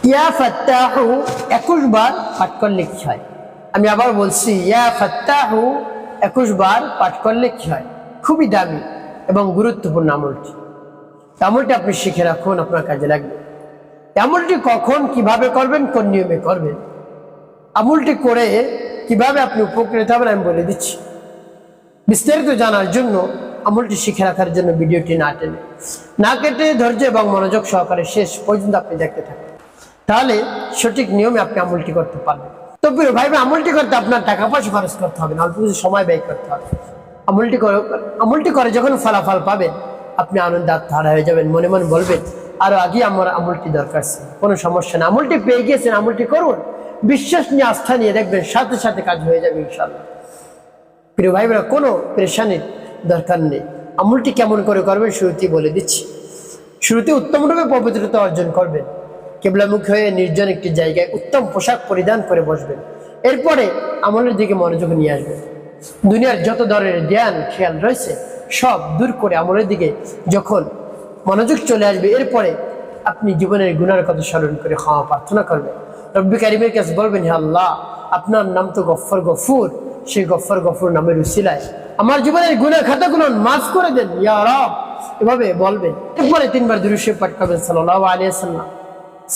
ইয়া ফাত্তাহু 21 বার পাঠ করলে কি হয়? আমি আবার বলছি, ইয়া ফাত্তাহু 21 বার পাঠ করলে কি হয়? খুবই দামি এবং গুরুত্বপূর্ণ আমলটি। আমলটি আপনি শিখে রাখুন, আপনার কাজে লাগবে। আমলটি কখন কিভাবে করবেন, কোন নিয়মে করবেন, আমলটি করে কিভাবে আপনি উপকৃত হবেন আমি বলে দিচ্ছি। বিস্তারিত জানার জন্য, আমলটি শিখে রাখার জন্য ভিডিওটি না কেটে ধৈর্য এবং মনোযোগ সহকারে শেষ পর্যন্ত আপনি দেখতে থাকুন, তাহলে সঠিক নিয়মে আপনি আমলটি করতে পারবেন। তো প্রিয় ভাই, আমলটি করতে আপনার টাকা পয়সা খরচ করতে হবে না, অল্প কিছু সময় ব্যয় করতে হবে। আমলটি করে যখন ফলাফল পাবেন, আপনি আনন্দে আত্মহারা হয়ে যাবেন, মনে মনে বলবেন আরো আগে আমার আমলটি দরকার ছিল, কোনো সমস্যা না, আমলটি পেয়ে গিয়েছেন, আমলটি করুন, বিশ্বাস নিয়ে আস্থা নিয়ে দেখবেন সাথে সাথে কাজ হয়ে যাবে ইনশাআল্লাহ। প্রিয় ভাই বোনেরা, কোনো পেরেশানির দরকার নেই। আমলটি কেমন করে করবেন শুরুতেই বলে দিচ্ছি। শুরুতে উত্তমরূপে পবিত্রতা অর্জন করবেন, কিবলামুখী হয়ে নির্জন একটি জায়গায় উত্তম পোশাক পরিধান করে বসবেন। এরপরে আমলের দিকে মনোযোগ নিয়ে আসবেন। দুনিয়ার যত ধরনের জ্ঞান খেয়াল রয়েছে সব দূর করে আমলের দিকে যখন মনোযোগ চলে আসবে, এরপরে আপনি জীবনের গুনার কথা স্মরণ করে ক্ষমা প্রার্থনা করবেন। রব্বি কারিমের কাছে বলবেন, হে আল্লাহ, আপনার নাম তো গফফার গফুর, সেই গফফার গফুর নামের উসিলায় আমার জীবনের গুনাহ খাতাগুলো মাফ করে দেন ইয়া রব। এভাবে বলবেন। এরপরে 3 বার দুরূদ শরীফ পাঠ করবেন, সাল্লাল্লাহু আলাইহি ওয়াসাল্লাম,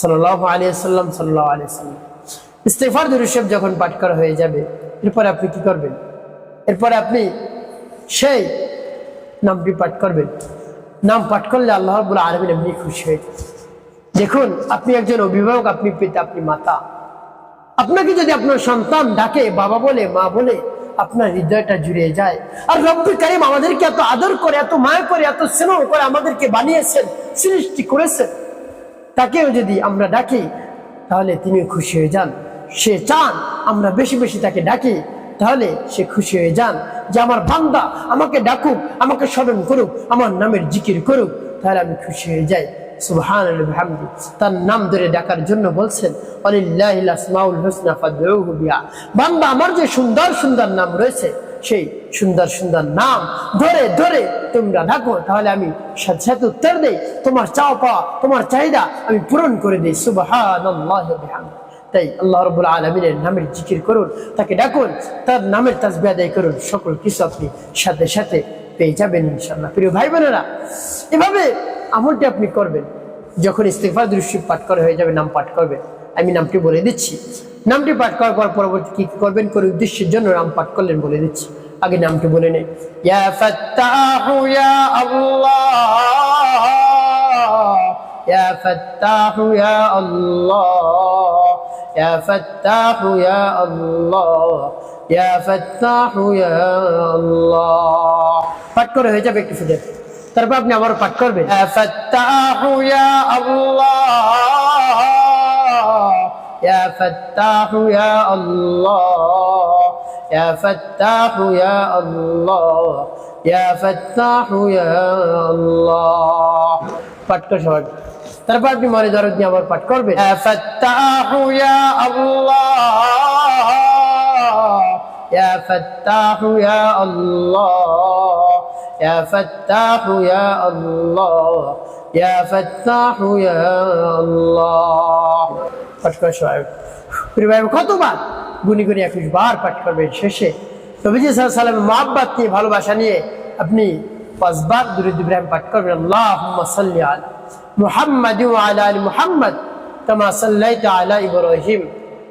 সাল্লাল্লাহু আলাইহি ওয়াসাল্লাম, সাল্লাল্লাহু আলাইহি ওয়াসাল্লাম। ইস্তিগফার দুরূদ শরীফ যখন পাঠ করা হয়ে যাবে, এরপরে আপনি কি করবেন? এরপরে আপনি সেই নামটি পাঠ করবেন। নাম পাঠ করলে আল্লাহ রাব্বুল আলামিন এমনি খুশি হয়ে যান। দেখুন, আপনি একজন অভিভাবক, আপনি পিতা, আপনি মাতা। আপনাকে যদি আপনার সন্তান ডাকে বাবা বলে, মা বলে, আপনার হৃদয়টা জুড়িয়ে যায়। আর রব্বুল কারীম আমাদেরকে এত আদর করে, এত মায়া করে, এত স্নেহ করে আমাদেরকে বানিয়েছেন, সৃষ্টি করেছেন, তাকেও যদি আমরা ডাকি তাহলে তিনি খুশি হয়ে যান। সে চান আমরা বেশি বেশি তাকে ডাকি, তাহলে সে খুশি হয়ে যান যে আমার বান্দা আমাকে ডাকুক, আমাকে স্মরণ করুক, আমার নামের জিকির করুক, তাহলে আমি খুশি হয়ে যাই। সুবহানাল্লাহি ওয়া বিহামদিহি। তার নাম ধরে ডাকার জন্য বলছেন, ওয়ালিল্লাহিল আসমাউল হুসনা ফাদউহু বিহা। বান্দা, আমার যে সুন্দর সুন্দর নাম রয়েছে, সেই সুন্দর সুন্দর নাম ধরে ধরে তোমরা ডাকো, তাহলে আমি সাথে সাথে উত্তর দেই, তোমার চাওয়া পাওয়া, তোমার চাহিদা আমি পূরণ করে দিই। সুবহানাল্লাহি ওয়া বিহামদিহি। তাই আল্লাহ রাব্বুল আলামিনের নামের জিকির করুন, তাকে ডাকুন, তার নামের তাসবিহ আদায় করুন, সকল কিছু আপনি সাথে সাথে পেয়ে যাবেন ইনশাআল্লাহ। প্রিয় ভাই বোনেরা, এভাবে আমলটি আপনি করবেন। যখন ইস্তিগফার দুরূদ শরীফ পাঠ করা হয়ে যাবে, নাম পাঠ করবেন। আমি নামটি বলে দিচ্ছি। নামটি পাঠ করার পর পরবর্তী কি করবেন, কোন উদ্দেশ্যের জন্য নাম পাঠ করলেন বলে দিচ্ছি। আগে নামটি বলে নেই। ইয়া ফাত্তাহু ইয়া আল্লাহ, ইয়া ফাত্তাহু ইয়া আল্লাহ, ইয়া ফাত্তাহু ইয়া আল্লাহ, ইয়া ফাত্তাহু ইয়া আল্লাহ। পাঠ করে হয়ে যাবে একটু ফুটে, তারপর আপনি আবার পাঠ করবেন, ইয়া ফাত্তাহু ইয়া আল্লাহ, ইয়া ফাত্তাহু ইয়া আল্লাহ, ইয়া ফাত্তাহু ইয়া আল্লাহ, ইয়া ফাত্তাহু ইয়া আল্লাহ। পাঠ করে সবাই, তারপর আপনি মনে দরদ নিয়ে আবার পাঠ করবেন, ইয়া ফাত্তাহু ইয়া আল্লাহ, ইয়া ফাত্তাহু ইয়া আল্লাহ, ইয়া ফাত্তাহু ইয়া আল্লাহ, ইয়া ফাত্তাহু ইয়া আল্লাহ। পাঠ করে সবাই। প্রিয় ভাই, কতবার? গুনি গুনি 21 বার পাঠ করবেন। শেষে নবীজি সাল্লাল্লাহু আলাইহি ওয়াসাল্লাম মহব্বত নিয়ে, ভালোবাসা নিয়ে আপনি 5 বার দুরূদ ইব্রাহিম পাঠ করবেন। আল্লাহুম্মা সাল্লি আলা মুহাম্মাদ ওয়া আলা আলি মুহাম্মাদ কামা সাল্লাইতা আলা ইব্রাহিম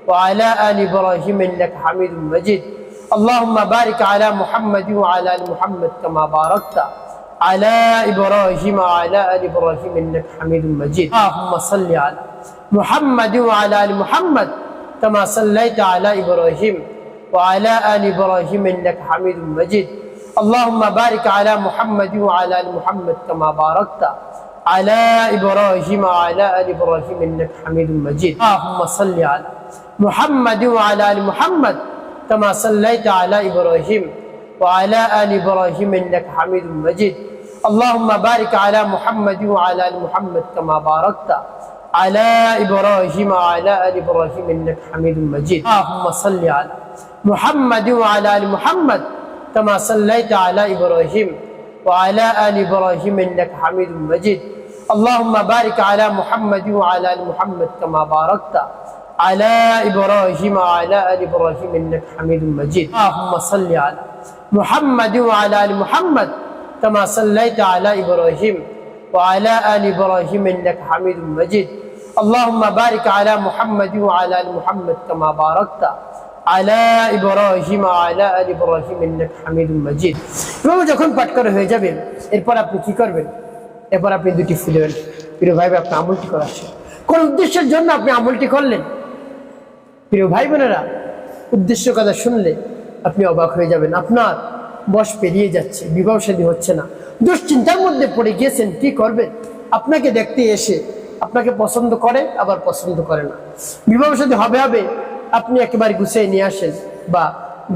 ওয়া আলা আলি ইব্রাহিম ইন্নাকা হামিদুম মাজিদ। আল্লাহুম্মা বারিক আলা মুহাম্মাদ ওয়া আলা আলি মুহাম্মাদ কামা বারাকতা আলা ইব্রাহিম ওয়া আলা আলি ইব্রাহিম ইন্নাকা হামিদুম মাজিদ। আল্লাহুম্মা সাল্লি আলা মুহাম্মাদ ওয়া আলা আলি মুহাম্মাদ কামা সাল্লাইতা আলা ইব্রাহিম ওয়া আলা আলি ইব্রাহিম ইন্নাকা হামিদুম মাজিদ। আল্লাহুম্মা বারিক আলা মুহাম্মাদ ওয়া আলা আলি মুহাম্মাদ কামা বারাকতা আলা ইব্রাহিম ওয়া আলা আলি ইব্রাহিম ইন্নাকা হামিদুম মাজিদ। আল্লাহুম্মা সাল্লি আলা মুহাম্মাদ ওয়া আলা আলি মুহাম্মাদ কামা সাল্লাইতা আলা ইব্রাহিম ওয়া আলা আলি ইব্রাহিম ইন্নাকা হামিদুম মাজিদ। আল্লাহুম্মা বারিক আলা মুহাম্মাদ ওয়া আলা আলি মুহাম্মাদ কামা বারাকতা আলা ইব্রাহিম ওয়া আলা আলি ইব্রাহিম ইন্নাকা হামিদুম মাজিদ। আল্লাহুম্মা সাল্লি আলা মুহাম্মাদ ওয়া আলা আলি মুহাম্মাদ কামা সাল্লাইতা আলা ইব্রাহিম ওয়া আলা আলি ইব্রাহিম ইন্নাকা হামিদুম মাজিদ। اللهم بارك على محمد وعلى آل محمد كما باركت على إبراهيم وعلى آل إبراهيم إنك حميد مجيد اللهم صل على محمد وعلى آل محمد كما صليت على إبراهيم وعلى آل إبراهيم إنك حميد مجيد اللهم بارك على محمد وعلى آل محمد كما باركت على إبراهيم وعلى آل إبراهيم إنك حميد مجيد এভাবে যখন পাঠ করা হয়ে যাবে এরপর আপনি কি করবেন এরপর আপনি দুটি ফু দেবেন প্রিয় ভাই আপনি আমলটি করাচ্ছেন কোন উদ্দেশ্যের জন্য আপনি আমলটি করলেন প্রিয় ভাই বোনেরা উদ্দেশ্য কথা শুনলে আপনি অবাক হয়ে যাবেন আপনার বয়স পেরিয়ে যাচ্ছে বিবাহ শাদী হচ্ছে না দুশ্চিন্তার মধ্যে পড়ে গিয়েছেন কি করবেন আপনাকে দেখতে এসে আপনাকে পছন্দ করে আবার পছন্দ করে না বিবাহ শাদী হবে হবে আপনি একেবারে গুছিয়ে নিয়ে আসেন বা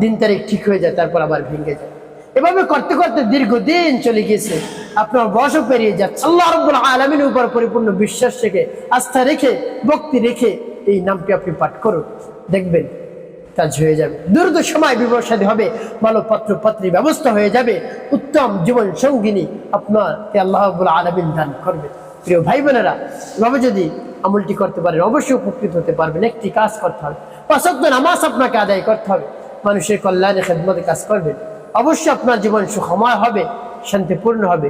দিন তারিখ ঠিক হয়ে যায় তারপর আবার ভেঙে যায় এভাবে করতে করতে দীর্ঘদিন চলে গিয়েছে আপনার বয়সও পেরিয়ে যাচ্ছে আল্লাহ রাব্বুল আলামিনের উপর পরিপূর্ণ বিশ্বাস রেখে আস্থা রেখে ভক্তি রেখে এই নামটি আপনি পাঠ করুন দেখবেন কাজ হয়ে যাবে দ্রুত সময় বিবাহ শাদী হবে ভালো পাত্র পাত্রী ব্যবস্থা হয়ে যাবে উত্তম জীবন সঙ্গিনী আপনাকে আল্লাহ রাব্বুল আলামিন দান করবে প্রিয় ভাই বোনেরা এভাবে যদি আমলটি করতে পারেন অবশ্যই উপকৃত হতে পারবেন একটি কাজ করতে হবে 5 ওয়াক্ত নামাজ আপনাকে আদায় করতে হবে মানুষের কল্যাণে খেদমতে কাজ করবেন অবশ্যই আপনার জীবন সুখময় হবে শান্তিপূর্ণ হবে